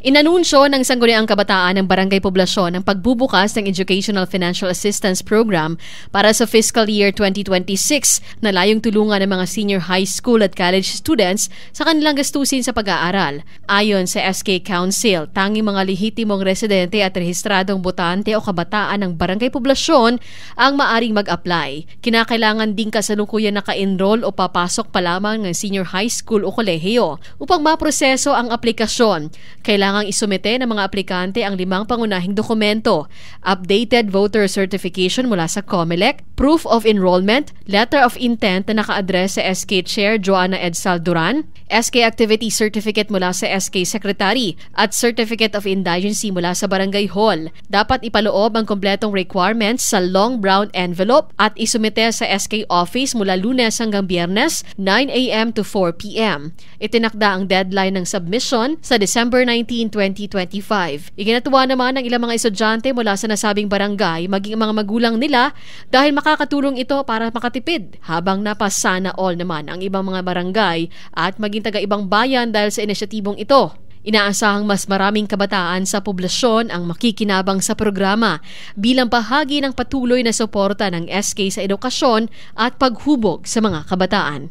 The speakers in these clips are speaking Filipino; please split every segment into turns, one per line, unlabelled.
Inanunsyo ng Sangguniang Kabataan ng Barangay Poblasyon ang pagbubukas ng Educational Financial Assistance Program para sa fiscal year 2026 na layong tulungan ng mga senior high school at college students sa kanilang gastusin sa pag-aaral. Ayon sa SK Council, tanging mga lehitimong residente at rehistradong botante o kabataan ng Barangay Poblasyon ang maaring mag-apply. Kinakailangan din kasalukuyan naka-enroll o papasok pa lamang ng senior high school o kolehiyo. Upang maproseso ang aplikasyon, kailangang isumite ng mga aplikante ang 5 pangunahing dokumento: updated voter certification mula sa COMELEC, proof of enrollment, letter of intent na naka-address sa SK Chair Joanna Edsal Duran, SK Activity Certificate mula sa SK Secretary at Certificate of Indigency mula sa Barangay Hall. Dapat ipaloob ang kompletong requirements sa long brown envelope at isumite sa SK Office mula Lunes hanggang Biyernes, 9 a.m. to 4 p.m. Itinakda ang deadline ng submission sa December 19, 2025. Iginatuwa naman ng ilang mga estudyante mula sa nasabing barangay maging mga magulang nila dahil makakatulong ito para makatipid, habang napasana all naman ang ibang mga barangay at maging taga-ibang bayan dahil sa inisyatibong ito. Inaasahang mas maraming kabataan sa poblasyon ang makikinabang sa programa bilang bahagi ng patuloy na suporta ng SK sa edukasyon at paghubog sa mga kabataan.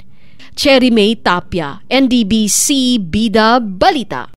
Cherry May Tapia, NDBC Bida Balita.